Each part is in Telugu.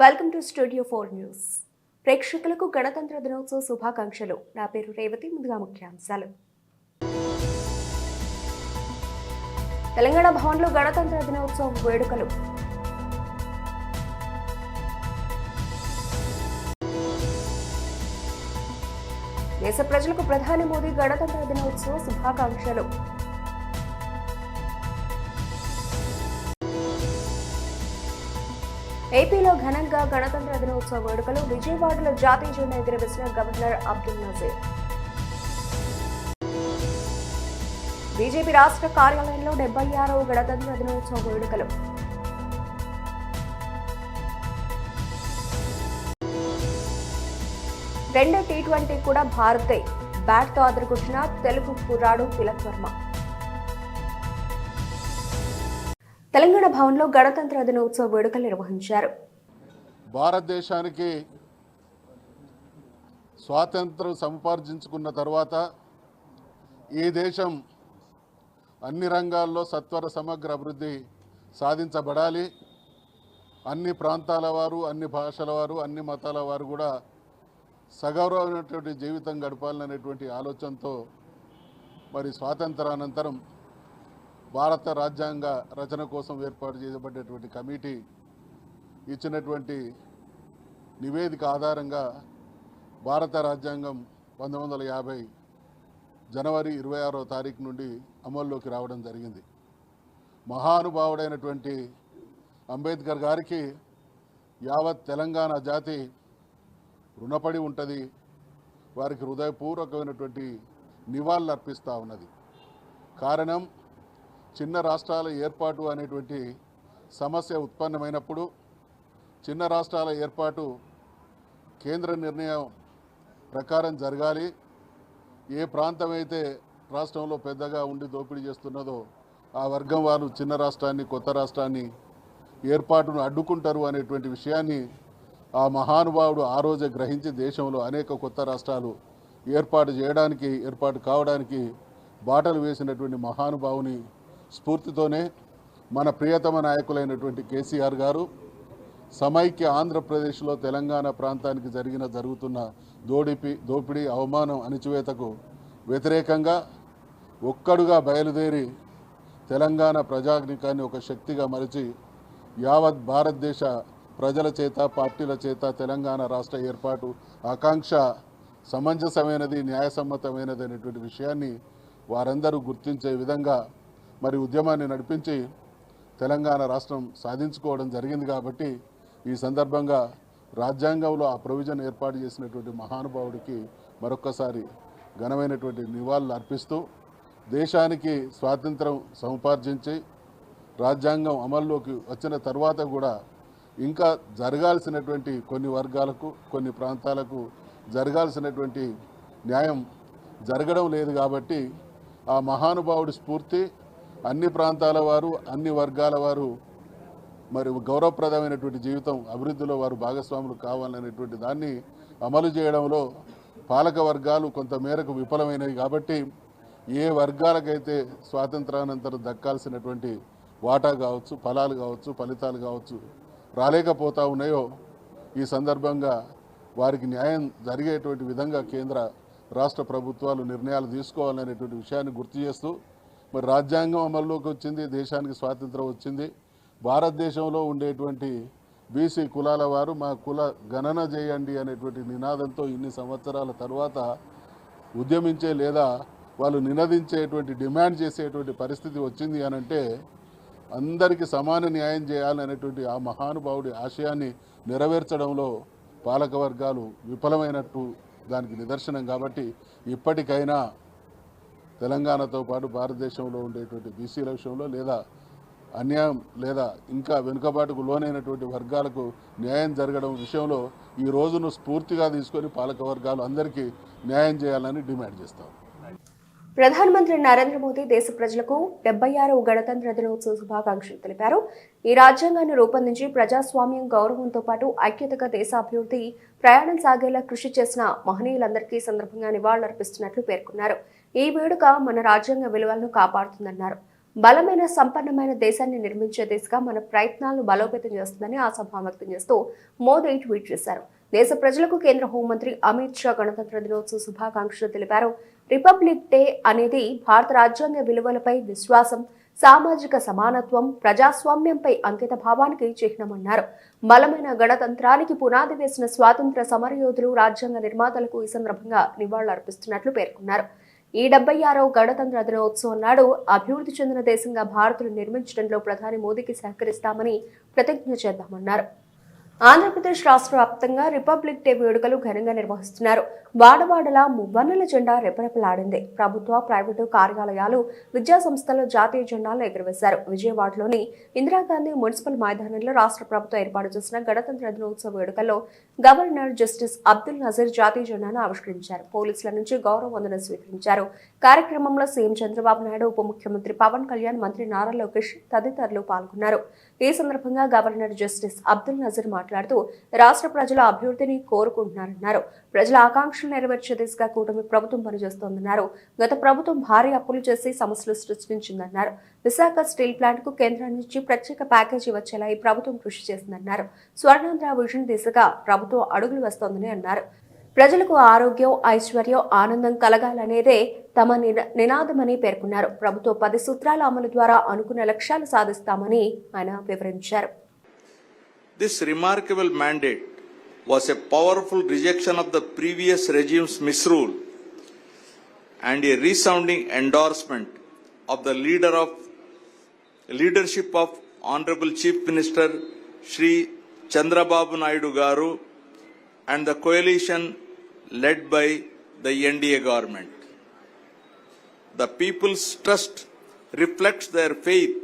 Welcome to studio 4 news. ప్రేక్షకులకు గణతంత్ర దినోత్సవ శుభాకాంక్షలు. నా పేరు రేవతి. ముందుగా ముఖ్యాంశాలు. తెలంగాణ భవన్లో గణతంత్ర దినోత్సవ వేడుకలు. దేశ ప్రజలకు ప్రధాని మోదీ గణతంత్ర దినోత్సవ శుభాకాంక్షలు. ఏపీలో ఘనంగా గణతంత్ర దినోత్సవ వేడుకలు. విజయవాడలో జాతీయ జెండా ఎగురవేసిన గవర్నర్ అబ్దుల్ నజీర్. బీజేపీ రాష్ట్ర కార్యాలయంలో 76వ గణతంత్ర దినోత్సవ వేడుకలు. రెండో టీ20 కూడా భారతే. బ్యాట్తో అదరగొట్టిన తెలుగు కుర్రాడు తిలక్ వర్మ. తెలంగాణ భవన్లో గణతంత్ర దినోత్సవ వేడుకలు నిర్వహించారు. భారతదేశానికి స్వాతంత్రం సముపార్జించుకున్న తర్వాత ఈ దేశం అన్ని రంగాల్లో సత్వర సమగ్ర అభివృద్ధి సాధించబడాలి. అన్ని ప్రాంతాల వారు, అన్ని భాషల వారు, అన్ని మతాల వారు కూడా సగౌరవమైనటువంటి జీవితం గడపాలనేటువంటి ఆలోచనతో మరి స్వాతంత్రానంతరం భారత రాజ్యాంగ రచన కోసం ఏర్పాటు చేయబడ్డటువంటి కమిటీ ఇచ్చినటువంటి నివేదిక ఆధారంగా భారత రాజ్యాంగం 1950 జనవరి 26వ తారీఖు నుండి అమల్లోకి రావడం జరిగింది. మహానుభావుడైనటువంటి అంబేద్కర్ గారికి యావత్ తెలంగాణ జాతి రుణపడి ఉంటుంది. వారికి హృదయపూర్వకమైనటువంటి నివాళులు అర్పిస్తూ ఉన్నది. కారణం, చిన్న రాష్ట్రాల ఏర్పాటు అనేటువంటి సమస్య ఉత్పన్నమైనప్పుడు చిన్న రాష్ట్రాల ఏర్పాటు కేంద్ర నిర్ణయం ప్రకారం జరగాలి. ఏ ప్రాంతం అయితే రాష్ట్రంలో పెద్దగా ఉండి దోపిడీ చేస్తున్నదో ఆ వర్గం వాళ్ళు చిన్న రాష్ట్రాన్ని, కొత్త రాష్ట్రాన్ని ఏర్పాటును అడ్డుకుంటారు అనేటువంటి విషయాన్ని ఆ మహానుభావుడు ఆ రోజే గ్రహించి దేశంలో అనేక కొత్త రాష్ట్రాలు ఏర్పాటు కావడానికి బాటలు వేసినటువంటి మహానుభావుని స్ఫూర్తితోనే మన ప్రియతమ నాయకులైనటువంటి కేసీఆర్ గారు సమైక్య ఆంధ్రప్రదేశ్లో తెలంగాణ ప్రాంతానికి జరుగుతున్న దోపిడీ, అవమానం, అణిచివేతకు వ్యతిరేకంగా ఒక్కడుగా బయలుదేరి తెలంగాణ ప్రజానికాన్ని ఒక శక్తిగా మలిచి యావత్ భారతదేశ ప్రజల చేత, పార్టీల చేత తెలంగాణ రాష్ట్ర ఏర్పాటు ఆకాంక్ష సమంజసమైనది, న్యాయసమ్మతమైనది అనేటువంటి విషయాన్ని వారందరూ గుర్తించే విధంగా మరి ఉద్యమాన్ని నడిపించి తెలంగాణ రాష్ట్రం సాధించుకోవడం జరిగింది. కాబట్టి ఈ సందర్భంగా రాజ్యాంగంలో ఆ ప్రొవిజన్ ఏర్పాటు చేసినటువంటి మహానుభావుడికి మరొక్కసారి ఘనమైనటువంటి నివాళులు అర్పిస్తూ దేశానికి స్వాతంత్రం సముపార్జించి రాజ్యాంగం అమల్లోకి వచ్చిన తర్వాత కూడా ఇంకా జరగాల్సినటువంటి కొన్ని వర్గాలకు, కొన్ని ప్రాంతాలకు జరగాల్సినటువంటి న్యాయం జరగడం లేదు. కాబట్టి ఆ మహానుభావుడి స్ఫూర్తి అన్ని ప్రాంతాల వారు, అన్ని వర్గాల వారు మరి గౌరవప్రదమైనటువంటి జీవితం, అభివృద్ధిలో వారు భాగస్వాములు కావాలనేటువంటి దాన్ని అమలు చేయడంలో పాలక వర్గాలు కొంత మేరకు విఫలమైనవి. కాబట్టి ఏ వర్గాలకైతే స్వాతంత్రానంతరం దక్కాల్సినటువంటి వాటా కావచ్చు, ఫలాలు కావచ్చు, ఫలితాలు కావచ్చు రాలేకపోతూ ఉన్నాయో ఈ సందర్భంగా వారికి న్యాయం జరిగేటువంటి విధంగా కేంద్ర రాష్ట్ర ప్రభుత్వాలు నిర్ణయాలు తీసుకోవాలనేటువంటి విషయాన్ని గుర్తు చేస్తూ మరి రాజ్యాంగం అమల్లోకి వచ్చింది, దేశానికి స్వాతంత్రం వచ్చింది. భారతదేశంలో ఉండేటువంటి బీసీ కులాల వారు మా కుల గణన చేయండి అనేటువంటి నినాదంతో ఇన్ని సంవత్సరాల తర్వాత ఉద్యమించే లేదా వాళ్ళు నినదించేటువంటి, డిమాండ్ చేసేటువంటి పరిస్థితి వచ్చింది అనంటే అందరికీ సమాన న్యాయం చేయాలనేటువంటి ఆ మహానుభావుడి ఆశయాన్ని నెరవేర్చడంలో పాలక వర్గాలు విఫలమైనట్టు దానికి నిదర్శనం. కాబట్టి ఇప్పటికైనా తెలంగాణతో పాటు భారతదేశంలో ఉండేటువంటి బీసీల విషయంలో లేదా అన్యాయం లేదా ఇంకా వెనుకబాటుకు లోనైనటువంటి వర్గాలకు న్యాయం జరగడం విషయంలో ఈ రోజును స్ఫూర్తిగా తీసుకొని పాలక వర్గాలు అందరికీ న్యాయం చేయాలని డిమాండ్ చేస్తాం. ప్రధానమంత్రి నరేంద్ర మోదీ దేశ ప్రజలకు 76వ గణతంత్ర దినోత్సవ శుభాకాంక్షలు తెలిపారు. ఈ రాజ్యాంగాన్ని రూపొందించి ప్రజాస్వామ్యం, గౌరవంతో పాటు ఐక్యతగా దేశాభివృద్ధి ప్రయాణం సాగేలా కృషి చేసిన మహనీయులందరికీ సందర్భంగా నివాళులర్పిస్తున్నట్లు పేర్కొన్నారు. ఈ వేడుక మన రాజ్యాంగ విలువలను కాపాడుతుందన్నారు. బలమైన సంపన్నమైన దేశాన్ని నిర్మించే దిశగా మన ప్రయత్నాలను బలోపేతం చేస్తుందని ఆశాభావం వ్యక్తం చేస్తూ మోదీ ట్వీట్ చేశారు. దేశ ప్రజలకు కేంద్ర హోంమంత్రి అమిత్ షా గణతంత్ర దినోత్సవ శుభాకాంక్షలు తెలిపారు. రిపబ్లిక్ డే అనేది భారత రాజ్యాంగ విలువలపై విశ్వాసం, సామాజిక సమానత్వం, ప్రజాస్వామ్యంపై అంకిత భావానికి చిహ్నమన్నారు. బలమైన గణతంత్రానికి పునాది వేసిన స్వాతంత్ర సమరయోధులు, రాజ్యాంగ నిర్మాతలకు ఈ సందర్భంగా నివాళులర్పిస్తున్నట్లు పేర్కొన్నారు. ఈ 76వ గణతంత్ర దినోత్సవం నాడు అభివృద్ధి చెందిన దేశంగా భారత్ను నిర్మించడంలో ప్రధాని మోదీకి సహకరిస్తామని ప్రతిజ్ఞ చేద్దామన్నారు. ఆంధ్రప్రదేశ్ రాష్ట్ర వ్యాప్తంగా రిపబ్లిక్ డే వేడుకలు ఘనంగా నిర్వహిస్తున్నారు. వాడవాడలా మువ్వన్నెల జెండా రెపరెపలాడింది. ప్రభుత్వ, ప్రైవేటు కార్యాలయాలు, విద్యా సంస్థలు జాతీయ జెండాలను ఎగురవేశారు. విజయవాడలోని ఇందిరాగాంధీ మున్సిపల్ మైదానంలో రాష్ట్ర ప్రభుత్వం ఏర్పాటు చేసిన గణతంత్ర దినోత్సవ వేడుకల్లో గవర్నర్ జస్టిస్ అబ్దుల్ నజీర్ జాతీయ జెండాను ఆవిష్కరించారు. పోలీసుల నుంచి గౌరవ వందనం స్వీకరించారు. కార్యక్రమంలో సీఎం చంద్రబాబు నాయుడు, ఉప ముఖ్యమంత్రి పవన్ కళ్యాణ్, మంత్రి నారా లోకేష్ తదితరులు పాల్గొన్నారు. ఈ సందర్భంగా గవర్నర్ జస్టిస్ అబ్దుల్ నజీర్ మాట్లాడుతూ రాష్ట్ర ప్రజల అభివృద్ధిని కోరుకుంటున్నారన్నారు. ప్రజల ఆకాంక్షలు నెరవేర్చే దిశగా కూటమి ప్రభుత్వం పనిచేస్తోందన్నారు. గత ప్రభుత్వం భారీ అప్పులు చేసి సమస్యలు సృష్టించిందన్నారు. విశాఖ స్టీల్ ప్లాంట్ కు కేంద్రం నుంచి ప్రత్యేక ప్యాకేజీ వచ్చేలా ఈ ప్రభుత్వం కృషి చేసిందన్నారు. స్వర్ణాంధ్ర విజన్ దిశగా ప్రభుత్వం అడుగులు వేస్తోందని అన్నారు. ప్రజలకు ఆరోగ్యం, ఐశ్వర్యం, ఆనందం కలగాలనేదే తమ నినాదమని పేర్కొన్నారు. ప్రభుత్వ 10 సూత్రాల అమలు ద్వారా అనుకున్న లక్ష్యాలు సాధిస్తామని ఆయన వివరించారు. This remarkable mandate was a powerful rejection of the previous regime's misrule and a resounding endorsement of the leadership of Honorable Chief Minister Shri Chandrababu Naidu Garu and the coalition led by the NDA government. The people's trust reflects their faith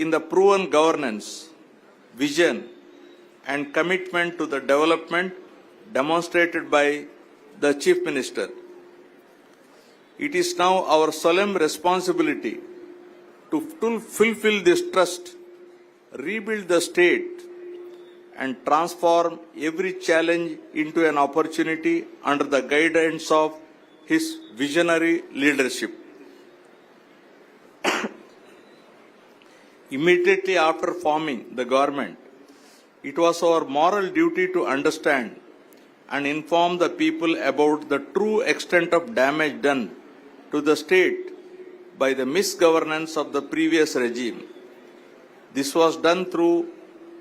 in the proven governance, vision and commitment to the development demonstrated by the Chief Minister. It is now our solemn responsibility to fulfill this trust, rebuild the state and transform every challenge into an opportunity under the guidance of his visionary leadership. Immediately after forming the government, it was our moral duty to understand and inform the people about the true extent of damage done to the state by the misgovernance of the previous regime. This was done through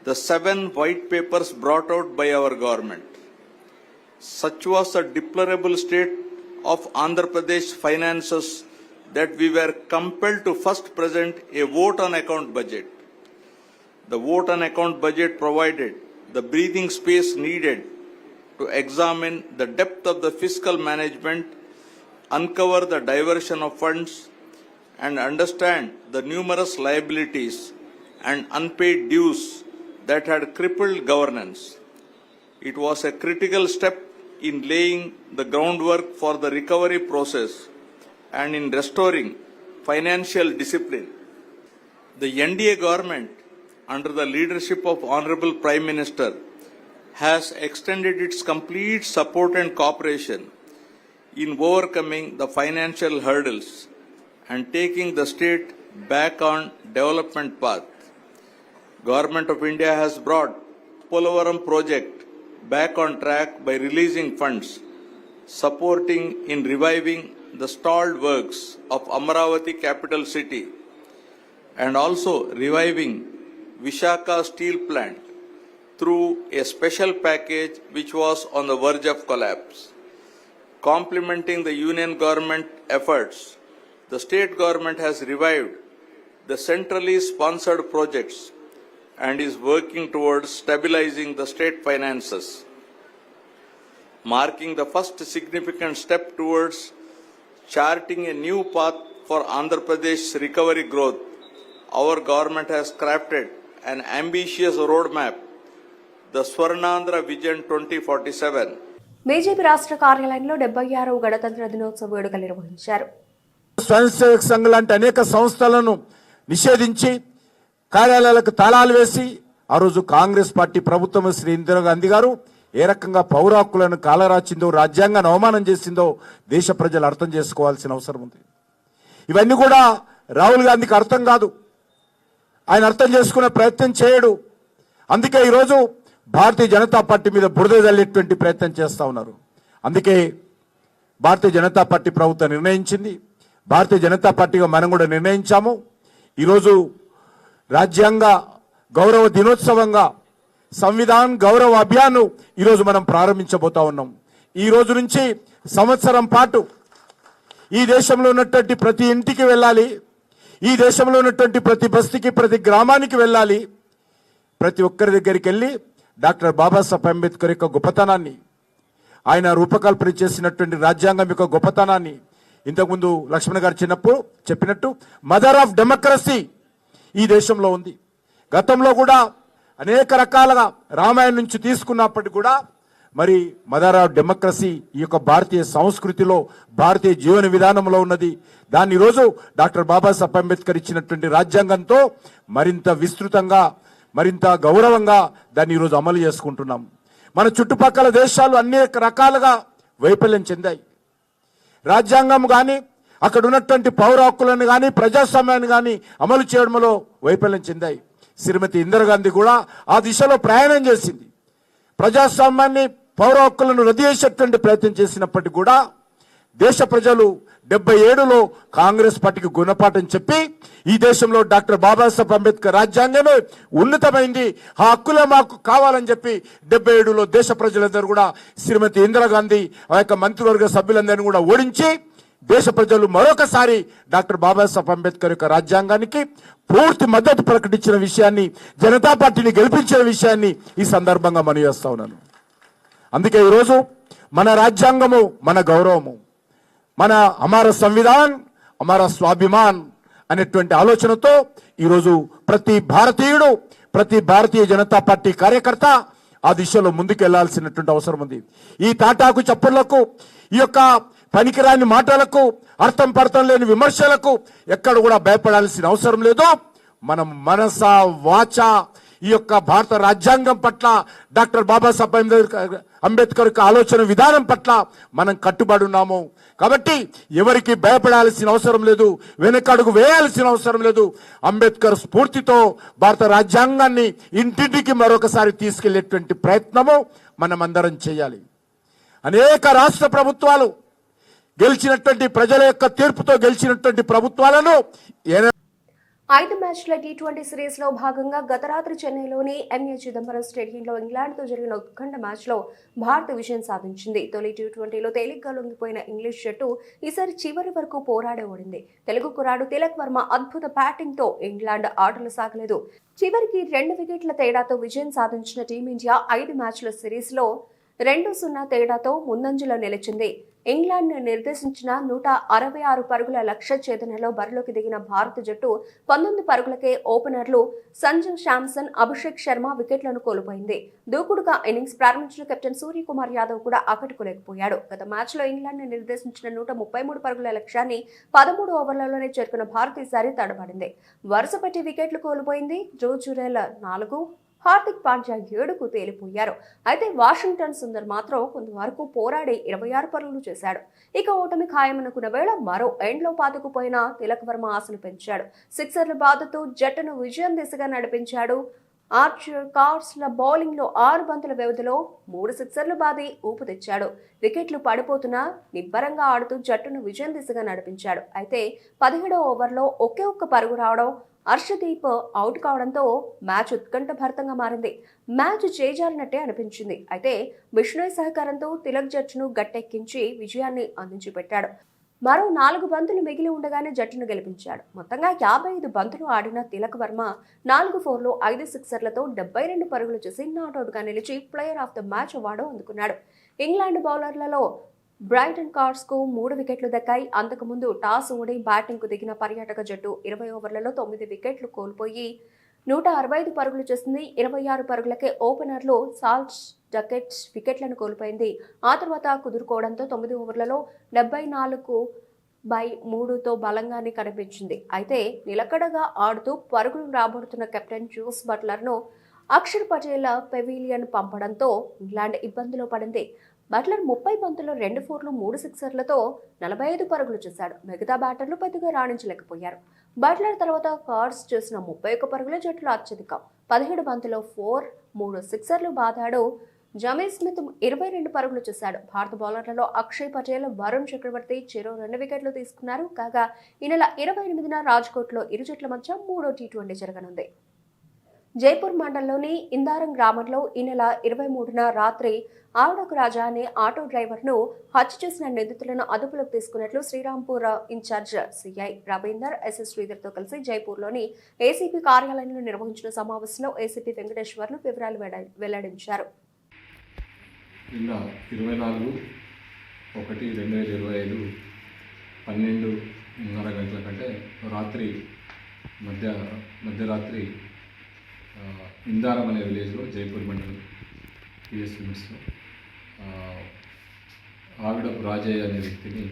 the 7 white papers brought out by our government. Such was the deplorable state of Andhra Pradesh finances that we were compelled to first present a vote on account budget. The vote on account budget provided the breathing space needed to examine the depth of the fiscal management, uncover the diversion of funds, and understand the numerous liabilities and unpaid dues that had crippled governance. It was a critical step in laying the groundwork for the recovery process and in restoring financial discipline. The NDA government, under the leadership of Honorable Prime Minister, has extended its complete support and cooperation in overcoming the financial hurdles and taking the state back on development path. Government of India has brought Polavaram project back on track by releasing funds, supporting in reviving the stalled works of Amaravati capital city, and also reviving Visakhapatnam steel plant through a special package which was on the verge of collapse. Complementing the union government efforts, the state government has revived the centrally sponsored projects and is working towards stabilizing the state finances. Marking the first significant step towards charting a new path for Andhra Pradesh's recovery growth, our government has crafted an ambitious roadmap, the Swarnandhra Vision 2047. BJP రాష్ట్ర కార్యాలయంలో 76వ గణతంత్ర దినోత్సవ వేడుకలు నిర్వహించారు. స్వయం సేవక సంఘ్ లాంటి అనేక సంస్థలను నిషేధించి కార్యాలయాలకు తాళాలు వేసి ఆ రోజు కాంగ్రెస్ పార్టీ ప్రభుత్వం శ్రీ ఇందిరాగాంధీ గారు ఏ రకంగా పౌర హక్కులను కాలరాచిందో, రాజ్యాంగాన్ని అవమానం చేసిందో దేశ ప్రజలు అర్థం చేసుకోవాల్సిన అవసరం ఉంది. ఇవన్నీ కూడా రాహుల్ గాంధీకి అర్థం కాదు, ఆయన అర్థం చేసుకునే ప్రయత్నం చేయడు. అందుకే ఈరోజు భారతీయ జనతా పార్టీ మీద బురద జల్లేటువంటి ప్రయత్నం చేస్తూ ఉన్నారు. అందుకే భారతీయ జనతా పార్టీ ప్రభుత్వం నిర్ణయించింది, భారతీయ జనతా పార్టీగా మనం కూడా నిర్ణయించాము. ఈరోజు రాజ్యాంగ గౌరవ దినోత్సవంగా సంవిధాన్ గౌరవ అభియాన్ ఈరోజు మనం ప్రారంభించబోతా ఉన్నాం. ఈ రోజు నుంచి సంవత్సరం పాటు ఈ దేశంలో ఉన్నటువంటి ప్రతి ఇంటికి వెళ్ళాలి, ఈ దేశంలో ఉన్నటువంటి ప్రతి బస్తీకి ప్రతి గ్రామానికి వెళ్ళాలి, ప్రతి ఒక్కరి దగ్గరికి వెళ్ళి డాక్టర్ బాబాసాహెబ్ అంబేద్కర్ యొక్క గొప్పతనాన్ని, ఆయన రూపకల్పన చేసినటువంటి రాజ్యాంగం యొక్క గొప్పతనాన్ని, ఇంతకుముందు లక్ష్మణ్ గారు చెప్పినట్టు మదర్ ఆఫ్ డెమోక్రసీ ఈ దేశంలో ఉంది. గతంలో కూడా అనేక రకాలుగా రామాయణం నుంచి తీసుకున్నప్పటికీ కూడా మరి మదర్ ఆఫ్ డెమోక్రసీ ఈ యొక్క భారతీయ సంస్కృతిలో, భారతీయ జీవన విధానంలో ఉన్నది. దాన్ని ఈరోజు డాక్టర్ బాబాసాహెబ్ అంబేద్కర్ ఇచ్చినటువంటి రాజ్యాంగంతో మరింత విస్తృతంగా, మరింత గౌరవంగా దాన్ని ఈరోజు అమలు చేసుకుంటున్నాం. మన చుట్టుపక్కల దేశాలు అనేక రకాలుగా వైఫల్యం చెందాయి. రాజ్యాంగం కానీ, అక్కడ ఉన్నటువంటి పౌర హక్కులను కానీ, ప్రజాస్వామ్యాన్ని కానీ అమలు చేయడంలో వైఫల్యం చెందాయి. శ్రీమతి ఇందిరాగాంధీ కూడా ఆ దిశలో ప్రయాణం చేసింది. ప్రజాస్వామ్యాన్ని, పౌర హక్కులను రద్దు చేసేటువంటి ప్రయత్నం చేసినప్పటికీ కూడా దేశ ప్రజలు 77లో కాంగ్రెస్ పార్టీకి గుణపాఠం చెప్పి ఈ దేశంలో డాక్టర్ బాబాసాహెబ్ అంబేద్కర్ రాజ్యాంగమే ఉన్నతమైంది, ఆ హక్కులే మాకు కావాలని చెప్పి 77లో దేశ ప్రజలందరూ కూడా శ్రీమతి ఇందిరాగాంధీ ఆ యొక్క మంత్రివర్గ సభ్యులందరినీ కూడా ఓడించి దేశ ప్రజలు మరొకసారి డాక్టర్ బాబాసాహెబ్ అంబేద్కర్ యొక్క రాజ్యాంగానికి పూర్తి మద్దతు ప్రకటించిన విషయాన్ని, జనతా పార్టీని గెలిపించిన విషయాన్ని ఈ సందర్భంగా మనవి చేస్తా ఉన్నాను. అందుకే ఈరోజు మన రాజ్యాంగము మన గౌరవము, మన హమారా సంవిధాన్ హమారా స్వాభిమాన్ అనేటువంటి ఆలోచనతో ఈరోజు ప్రతి భారతీయుడు, ప్రతి భారతీయ జనతా పార్టీ కార్యకర్త ఆ దిశలో ముందుకు వెళ్లాల్సినటువంటి అవసరం ఉంది. ఈ తాటాకు చప్పుళ్లకు, ఈ యొక్క పనికిరాని మాటలకు, అర్థం పర్థం లేని విమర్శలకు ఎక్కడ కూడా భయపడాల్సిన అవసరం లేదు. మనం మనస వాచ ఈ యొక్క భారత రాజ్యాంగం పట్ల, డాక్టర్ బాబాసాహెబ్ అంబేద్కర్ ఆలోచన విధానం పట్ల మనం కట్టుబడి ఉన్నాము. కాబట్టి ఎవరికి భయపడాల్సిన అవసరం లేదు, వెనకడుగు వేయాల్సిన అవసరం లేదు. అంబేద్కర్ స్ఫూర్తితో భారత రాజ్యాంగాన్ని ఇంటింటికి మరొకసారి తీసుకెళ్లేటువంటి ప్రయత్నము మనం అందరం చేయాలి. అనేక రాష్ట్ర ప్రభుత్వాలు గెలిచినటువంటి, ప్రజల యొక్క తీర్పుతో గెలిచినటువంటి ప్రభుత్వాలను 5 మ్యాచ్ల T20 సిరీస్ లో భాగంగా గత రాత్రి చెన్నైలోని ఎంఏ చిదంబరం స్టేడియంలో ఇంగ్లాండ్తో జరిగిన ఉత్కంఠ మ్యాచ్లో భారత్ విజయం సాధించింది. తొలి T20లో తేలిగ్గా లొంగిపోయిన ఇంగ్లీష్ జట్టు ఈసారి చివరి వరకు పోరాడి ఓడింది. తెలుగు కురాడు తిలక్ వర్మ అద్భుత బ్యాటింగ్ తో ఇంగ్లాండ్ ఆటలు సాగలేదు. చివరికి 2 వికెట్ల తేడాతో విజయం సాధించిన టీమిండియా 5 మ్యాచ్ల సిరీస్ లో 2-0 తేడాతో ముందంజలో నిలిచింది. ఇంగ్లాండ్ నిర్దేశించిన 166 పరుగుల లక్ష్య ఛేదనలో బరిలోకి దిగిన భారత జట్టు 19 పరుగులకే ఓపెనర్లు సంజు శాంసన్, అభిషేక్ శర్మ వికెట్లను కోల్పోయింది. దూకుడుగా ఇన్నింగ్స్ ప్రారంభించిన కెప్టెన్ సూర్యకుమార్ యాదవ్ కూడా ఆకట్టుకోలేకపోయాడు. గత మ్యాచ్లో ఇంగ్లాండ్ నిర్దేశించిన 133 పరుగుల లక్ష్యాన్ని 13 ఓవర్లలోనే చేరుకున్న భారత్ ఈసారి తడబడింది. వరుసపెట్టి వికెట్లు కోల్పోయింది. జో జురేల్ 4, హార్దిక్ పాండ్యా 7కు తేలిపోయారు. అయితే వాషింగ్టన్ సుందర్ మాత్రం కొంతవరకు పోరాడి 26 పరుగులు చేశాడు. ఇక ఓటమి ఖాయమనుకున్న వేళ మరో ఎండ్లో పాతుకుపోయిన తిలక్ వర్మ ఆశను పెంచాడు. సిక్సర్ల బాధతో జట్టును విజయం దిశగా నడిపించాడు. ఆర్చర్ కార్స్ల బౌలింగ్ లో 6 బంతుల వ్యవధిలో 3 సిక్సర్లు బాది ఊపు తెచ్చాడు. వికెట్లు పడిపోతున్నా నిబ్బరంగా ఆడుతూ జట్టును విజయం దిశగా నడిపించాడు. అయితే 17వ ఓవర్లో ఒకే ఒక్క పరుగు రావడం, హర్షదీప్ అవుట్ కావడంతో మ్యాచ్ ఉత్కంఠభరితంగా మారింది. మ్యాచ్ చేజారినట్టే అనిపించింది. అయితే బిష్ణోయ్ సహకారంతో తిలక్ జట్టును గట్టెక్కించి విజయాన్ని అందించి పెట్టాడు. మరో 4 బంతులు మిగిలి ఉండగానే జట్టును గెలిపించాడు. మొత్తంగా 55 బంతులు ఆడిన తిలక్ వర్మ 4 4లో 5 సిక్సర్లతో 72 పరుగులు చేసి నాట్అవుట్గా నిలిచి player of the match award అందుకున్నాడు. ఇంగ్లాండ్ బౌలర్లలో బ్రైటన్ కార్స్ కు 3 వికెట్లు దక్కాయి. అంతకుముందు టాస్ ఓడి బ్యాటింగ్ కు దిగిన పర్యాటక జట్టు 20 ఓవర్లలో 9 వికెట్లు కోల్పోయి 165 పరుగులు చేసింది. 26 పరుగులకే ఓపెనర్లు సాల్ట్ డకెట్స్ వికెట్లను కోల్పోయింది. ఆ తర్వాత కుదురుకోవడంతో 9 ఓవర్లలో 74/3తో బలంగానే కనిపించింది. అయితే నిలకడగా ఆడుతూ పరుగులు రాబడుతున్న కెప్టెన్ జోస్ బట్లర్ను అక్షర్ పటేల్ పెవిలియన్ పంపడంతో ఇంగ్లాండ్ ఇబ్బందిలో పడింది. బట్లర్ 30 బంతుల్లో 2 4లు 3 సిక్సర్లతో 45 పరుగులు చేశాడు. మిగతా బ్యాటర్లు పెద్దగా రాణించలేకపోయారు. బట్లర్ తర్వాత కార్డ్స్ చేసిన 31 పరుగుల జట్టులో అత్యధికం. 17 బంతుల్లో 4, 3 సిక్సర్లు బాదాడు. జమీ స్మిత్ 22 పరుగులు చేశాడు. భారత బౌలర్లలో అక్షయ్ పటేల్, వరుణ్ చక్రవర్తి చెరో 2 వికెట్లు తీసుకున్నారు. కాగా ఈ నెల 28న రాజ్కోట్లో ఇరు జట్ల మధ్య 3వ టీ20 జరగనుంది. జైపూర్ మండలంలోని ఇందారం గ్రామంలో ఈ నెల 23న రాత్రి ఆవడకు రాజా అనే ఆటో డ్రైవర్ను హత్య చేసిన నిందితులను అదుపులోకి తీసుకున్నట్లు Srirampur incharge CI Ravinder SS శ్రీధర్తో కలిసి జైపూర్లోని ఏసీపీ కార్యాలయంలో నిర్వహించిన సమావేశంలో ఏసీపీ వెంకటేశ్వర్లు వివరాలు వెల్లడించారు. నిన్న 24/1/2025 12:30 గంటల కంటే రాత్రి మధ్యరాత్రి ఇందారం అనే విలేజ్లో జైపూర్ మండలం పిఎస్ లిమిట్స్లో ఆవిడపు రాజయ్య అనే వ్యక్తిని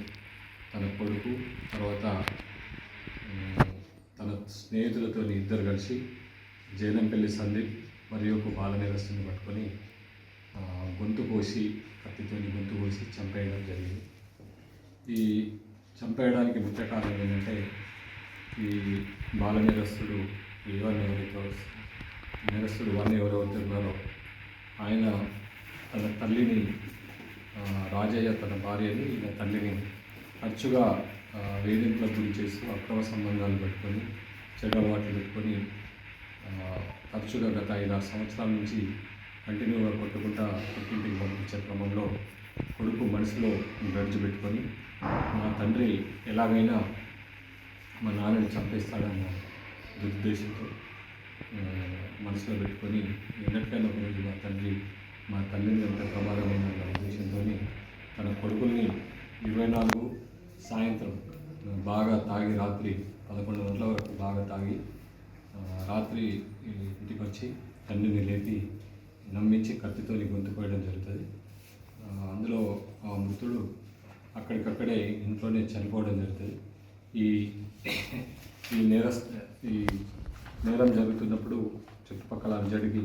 తన కొడుకు తర్వాత తన స్నేహితులతో ఇద్దరు కలిసి జైలంపల్లి సందీప్ మరియు ఒక బాల నేరస్తుని పట్టుకొని గొంతు కోసి కత్తితోని గొంతు కోసి చంపేయడం జరిగింది. ఈ చంపేయడానికి ముఖ్య కారణం ఏంటంటే ఈ బాల నేరస్తుడు ఎవరైతే ఉన్నారో ఆయన తన తల్లిని రాజయ్య తన భార్యని తల్లిని తరచుగా వేధింపులకు గురి చేస్తూ అక్రమ సంబంధాలు పెట్టుకొని చెడు అలవాట్లు పెట్టుకొని తరచుగా గత 5-6 సంవత్సరాల నుంచి కంటిన్యూగా కొట్టుకుంటా పుట్టింటికి పంపించే క్రమంలో కొడుకు మనసులో గడిచి పెట్టుకొని మా తండ్రి ఎలాగైనా మా నాన్నని చంపేస్తాడన్న దురుద్దేశంతో మనసులో పెట్టుకొని ఎన్నటికైనా ఒకరోజు మా తల్లిని ఎంత ప్రమాదమైన ఉద్దేశంతో తన కొడుకుల్ని 24 సాయంత్రం బాగా తాగి రాత్రి 11 గంటల వరకు బాగా తాగి రాత్రి ఇంటికి వచ్చి తండ్రిని లేపి నమ్మించి కత్తితోని గొంతు కోయడం జరుగుతుంది. అందులో ఆ మృతుడు అక్కడికక్కడే ఇంట్లోనే చనిపోవడం జరుగుతుంది. ఈ నేరం జరుగుతున్నప్పుడు చుట్టుపక్కల అర్జడికి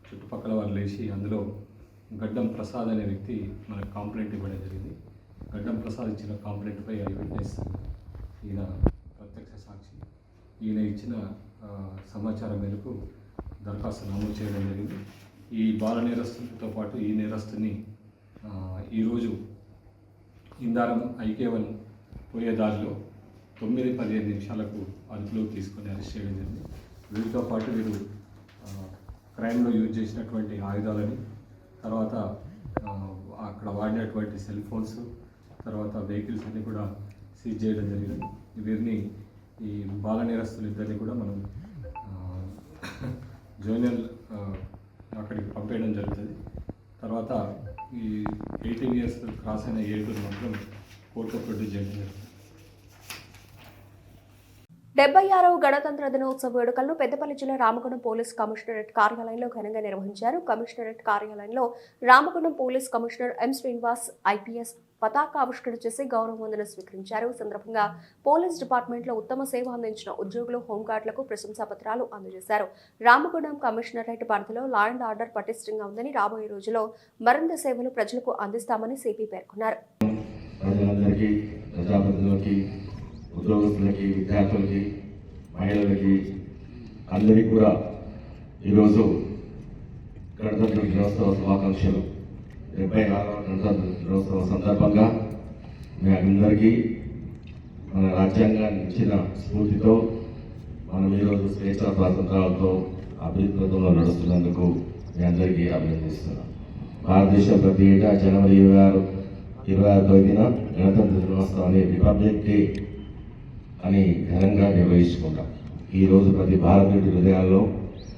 చుట్టుపక్కల వాళ్ళు లేచి అందులో గడ్డం ప్రసాద్ అనే వ్యక్తి మనకు కంప్లైంట్ ఇవ్వడం జరిగింది. గడ్డం ప్రసాద్ ఇచ్చిన కంప్లైంట్పై ఐ విట్నెస్ ఈయన ప్రత్యక్ష సాక్షి ఈయన ఇచ్చిన సమాచారం మేరకు దరఖాస్తు నమోదు చేయడం జరిగింది. ఈ బాల నేరస్తులతో పాటు ఈ నేరస్తుని ఈరోజు ఇందారం ఐకే1 పోయే దారిలో 9:15 నిమిషాలకు అదుపులోకి తీసుకొని అరెస్ట్ చేయడం జరిగింది. వీరితో పాటు వీరు క్రైమ్లో యూజ్ చేసినటువంటి ఆయుధాలని తర్వాత అక్కడ వాడినటువంటి సెల్ ఫోన్స్ తర్వాత వెహికల్స్ అన్నీ కూడా సీజ్ చేయడం జరిగింది. వీరిని ఈ బాల నేరస్తులు ఇద్దరిని కూడా మనం జోనల్ అక్కడికి పంపేయడం జరుగుతుంది. తర్వాత ఈ 18 years క్రాస్ అయిన ఏడుగురు మాత్రం కోర్టులో ప్రొడ్యూస్ చేయడం జరుగుతుంది. 76వ గణతంత్ర దినోత్సవ వేడుకలను పెద్దపల్లి జిల్లా రామగుండం పోలీస్ కమిషనరేట్ కార్యాలయంలో ఘనంగా నిర్వహించారు. కమిషనరేట్ కార్యాలయంలో Ramagundam police commissioner M Srinivas IPS పతాకావిష్కరణ చేసి గౌరవ వందనం స్వీకరించారు. ఈ సందర్భంగా పోలీస్ డిపార్ట్మెంట్లో ఉత్తమ సేవ అందించిన ఉద్యోగులు, హోంగార్డులకు ప్రశంసా పత్రాలు అందజేశారు. రామగుండం కమిషనరేట్ పరిధిలో లా అండ్ ఆర్డర్ పటిష్టంగా ఉందని, రాబోయే రోజుల్లో మరింత సేవలు ప్రజలకు అందిస్తామని సిపి పేర్కొన్నారు. ఉద్యోగస్తులకి, విద్యార్థులకి, మహిళలకి అందరికీ కూడా ఈరోజు గణతంత్ర దినోత్సవ శుభాకాంక్షలు. 76వ గణతంత్ర దినోత్సవ సందర్భంగా మీ అందరికీ మన రాజ్యాంగాన్ని ఇచ్చిన స్ఫూర్తితో మనం ఈరోజు స్వేచ్ఛ స్వాతంత్రాలతో అభివృద్ధితో నడుస్తున్నందుకు మీ అందరికీ అభినందిస్తున్నాం. భారతదేశం ప్రతి ఏటా జనవరి 26వ తేదీన గణతంత్ర దినోత్సవాన్ని రిపబ్లిక్ డే అని ఘనంగా నిర్వహించుకుంటాం. ఈరోజు ప్రతి భారతీయుడి హృదయాల్లో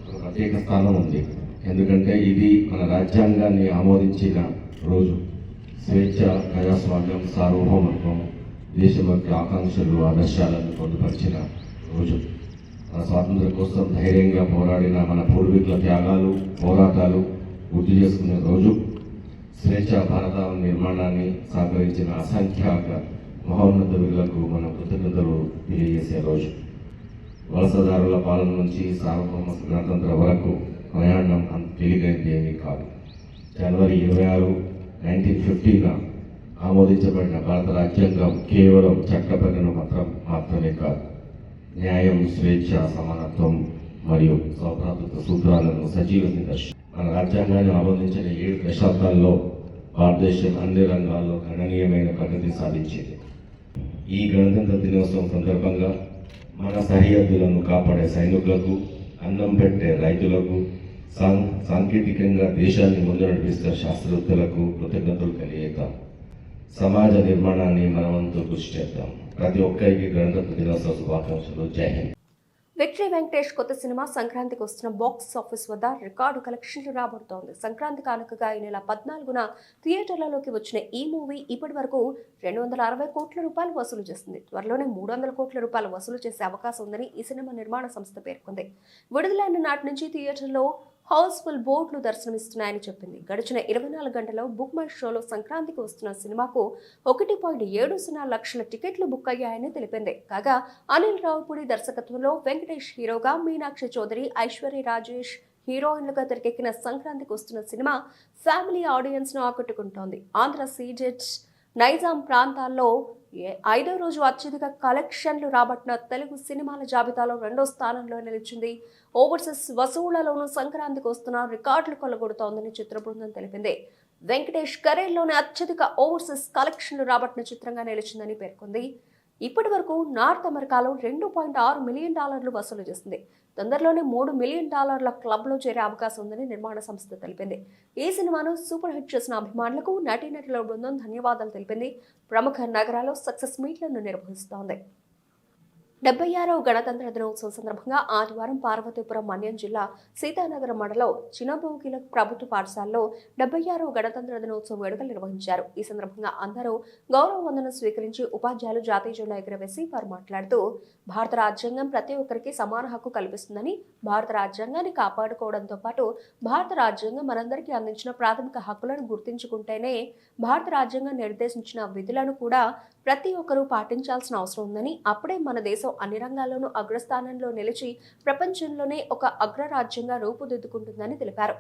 ఒక ప్రత్యేక స్థానం ఉంది. ఎందుకంటే ఇది మన రాజ్యాంగాన్ని ఆమోదించిన రోజు. స్వేచ్ఛ, ప్రజాస్వామ్యం, సార్వభౌమత్వం, దేశం యొక్క ఆకాంక్షలు, ఆదర్శాలను పొందుపరిచిన రోజు. మన స్వాతంత్ర్యం కోసం ధైర్యంగా పోరాడిన మన పూర్వీకుల త్యాగాలు, పోరాటాలు గుర్తు చేసుకునే రోజు. స్వేచ్ఛ భారత నిర్మాణాన్ని సహకరించిన అసంఖ్యాక మహోన్నత వీరులకు మన కృతజ్ఞతలు తెలియజేసే రోజు. వలసదారుల పాలన నుంచి సార్వభౌమ గణతంత్ర వరకు ప్రయాణం అంత తేలికైంది ఏమీ కాదు. జనవరి 26 1950 ఆమోదించబడిన భారత రాజ్యాంగం కేవలం చట్టపరమైన మాత్రమే కాదు, న్యాయం, స్వేచ్ఛ, సమానత్వం మరియు సౌభ్రాతృత్వ సూత్రాలను సజీవ నిదర్శనం. మన రాజ్యాంగాన్ని ఆమోదించిన 7 దశాబ్దాల్లో భారతదేశం అన్ని రంగాల్లో గణనీయమైన ప్రగతి సాధించింది. ఈ గణతంత్ర దినోత్సవం సందర్భంగా మన సరిహద్దులను కాపాడే సైనికులకు, అన్నం పెట్టే రైతులకు, సాంకేతికంగా దేశాన్ని ముందు నడిపిస్తున్న శాస్త్రవేత్తలకు కృతజ్ఞతలు తెలియజేద్దాం. సమాజ నిర్మాణాన్ని మనమంతా కృషి చేద్దాం. ప్రతి ఒక్కరికి గణతంత్ర దినోత్సవ శుభాకాంక్షలు. జై హింద్. విక్టరీ వెంకటేష్ కొత్త సినిమా సంక్రాంతికి వస్తున్న బాక్స్ ఆఫీస్ వద్ద రికార్డు కలెక్షన్లు రాబడుతోంది. సంక్రాంతి కానుకగా ఈ నెల 14న థియేటర్లలోకి వచ్చిన ఈ మూవీ ఇప్పటి వరకు 260 కోట్ల రూపాయలు వసూలు చేసింది. త్వరలోనే 300 కోట్ల రూపాయలు వసూలు చేసే అవకాశం ఉందని ఈ సినిమా నిర్మాణ సంస్థ పేర్కొంది. విడుదలైన నాటి నుంచి థియేటర్లో హౌస్ఫుల్ బోర్డులు దర్శనమిస్తున్నాయని చెప్పింది. గడిచిన 24 గంటల్లో బుక్ మై షోలో సంక్రాంతికి వస్తున్న సినిమాకు 1.70 లక్షల టికెట్లు బుక్ అయ్యాయని తెలిపింది. కాగా అనిల్ రావుపూడి దర్శకత్వంలో వెంకటేష్ హీరోగా, మీనాక్షి చౌదరి, ఐశ్వర్య రాజేష్ హీరోయిన్లుగా తెరకెక్కిన సంక్రాంతికి వస్తున్న సినిమా ఫ్యామిలీ ఆడియన్స్ ను ఆకట్టుకుంటోంది. ఆంధ్ర సీజెట్, నైజాం ప్రాంతాల్లో 5వ రోజు అత్యధిక కలెక్షన్లు రాబట్టిన తెలుగు సినిమాల జాబితాలో 2వ స్థానంలో నిలిచింది. ఓవర్సీస్ వసూళ్లలోనూ సంక్రాంతికి వస్తున్న రికార్డులు కొల్లగొడుతోందని చిత్ర బృందం తెలిపింది. వెంకటేష్ కెరీర్లోనే అత్యధిక ఓవర్సీస్ కలెక్షన్లు రాబట్టిన చిత్రంగా నిలిచిందని పేర్కొంది. ఇప్పటి వరకు నార్త్ అమెరికాలో $2.6 మిలియన్ వసూలు చేసింది. తొందరలోనే $3 మిలియన్ క్లబ్లో చేరే అవకాశం ఉందని నిర్మాణ సంస్థ తెలిపింది. ఈ సినిమాను సూపర్ హిట్ చేసిన అభిమానులకు నటీనటుల బృందం ధన్యవాదాలు తెలిపింది. ప్రముఖ నగరాల్లో సక్సెస్ మీట్లను నిర్వహిస్తోంది. 76వ గణతంత్ర దినోత్సవం సందర్భంగా ఆదివారం పార్వతీపురం మన్యం జిల్లా సీతానగరం మండలం చినబోగిల ప్రభుత్వ పాఠశాలలో 76వ గణతంత్ర దినోత్సవం వేడుకలు నిర్వహించారు. ఈ సందర్భంగా అందరూ గౌరవ వందనం స్వీకరించి ఉపాధ్యాయులు జాతీయ జెండా ఎగురవేసి వారు మాట్లాడుతూ, భారత రాజ్యాంగం ప్రతి ఒక్కరికి సమాన హక్కు కల్పిస్తుందని, భారత రాజ్యాంగాన్ని కాపాడుకోవడంతో పాటు భారత రాజ్యాంగం మనందరికీ అందించిన ప్రాథమిక హక్కులను గుర్తించుకుంటేనే భారత రాజ్యాంగం నిర్దేశించిన విధులను కూడా ప్రతి ఒక్కరూ పాటించాల్సిన అవసరం ఉందని, అప్పుడే మన దేశం అన్ని రంగాల్లోనూ అగ్రస్థానంలో నిలిచి ప్రపంచంలోనే ఒక అగ్రరాజ్యంగా రూపుదిద్దుకుంటుందని తెలిపారు.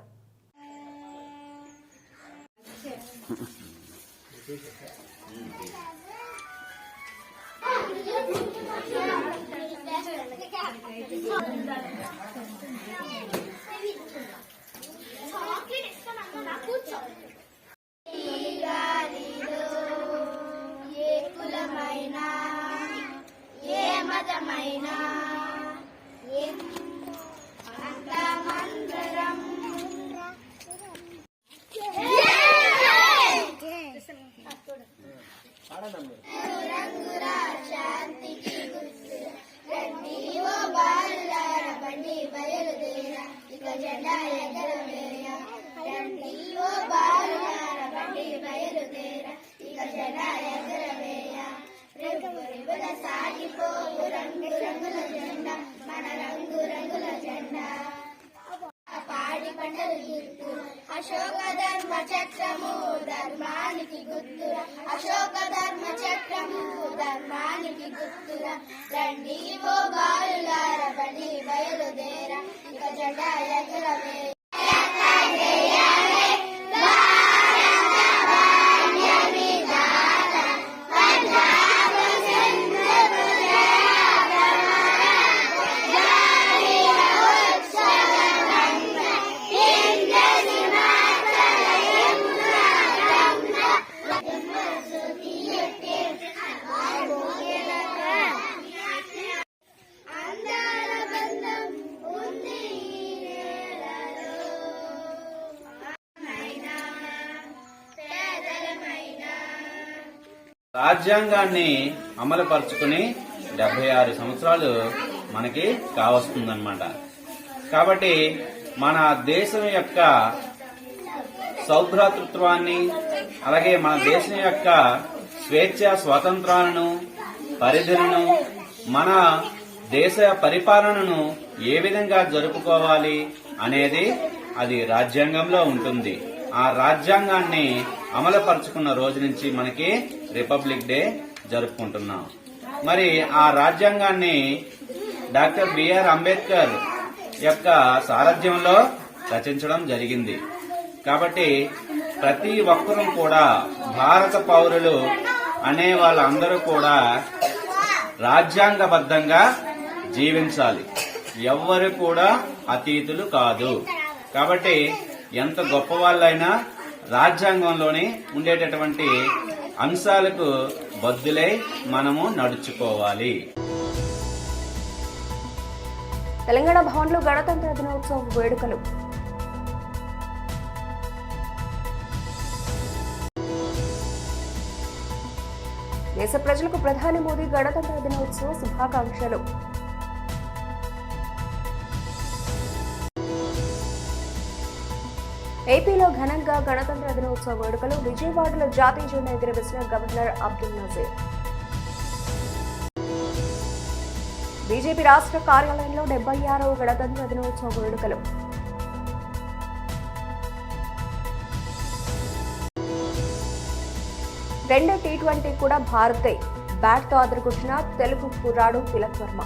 అశోక ధర్మ చక్రము ధర్మానికి గుర్తురా, అశోక ధర్మ చక్రము ధర్మానికి గుర్తురా, రండి ఓ బాలులార బండి బయలుదేరా, ఇక జెండా ఎగరవే. రాజ్యాంగాన్ని అమలుపరుచుకుని 76 సంవత్సరాలు మనకి కావస్తుందన్నమాట. కాబట్టి మన దేశం యొక్క సౌభ్రాతృత్వాన్ని, అలాగే మన దేశం యొక్క స్వేచ్ఛ స్వాతంత్రాలను, పరిధులను, మన దేశ పరిపాలనను ఏ విధంగా జరుపుకోవాలి అనేది అది రాజ్యాంగంలో ఉంటుంది. ఆ రాజ్యాంగాన్ని అమలుపరుచుకున్న రోజు నుంచి మనకి రిపబ్లిక్ డే జరుపుకుంటున్నాం. మరి ఆ రాజ్యాంగాన్ని డాక్టర్ బిఆర్ అంబేద్కర్ యొక్క సారథ్యంలో రచించడం జరిగింది. కాబట్టి ప్రతి ఒక్కరూ కూడా భారత పౌరులు అనే వాళ్ళందరూ కూడా రాజ్యాంగబద్ధంగా జీవించాలి. ఎవ్వరు కూడా అతీతులు కాదు. కాబట్టి ఎంత గొప్ప వాళ్ళైనా రాజ్యాంగంలోనే ఉండేటటువంటి అంశాలకు బద్దులై మనము నడుచుకోవాలి. తెలంగాణ భవన్లో గణతంత్ర దినోత్సవ వేడుకలు. దేశ ప్రజలకు ప్రధాని మోదీ గణతంత్ర దినోత్సవ శుభాకాంక్షలు. ఏపీలో ఘనంగా గణతంత్ర దినోత్సవ వేడుకలు. విజయవాడలో జాతీయ జెండా ఎగురవేసిన గవర్నర్ అబ్దుల్ నజీర్. బీజేపీ రాష్ట్ర కార్యాలయంలో 76వ గణతంత్ర దినోత్సవ వేడుకలు. రెండో T20 కూడా భారతే. బ్యాట్తో అదరగొట్టిన తెలుగు కుర్రాడు తిలక్ వర్మ.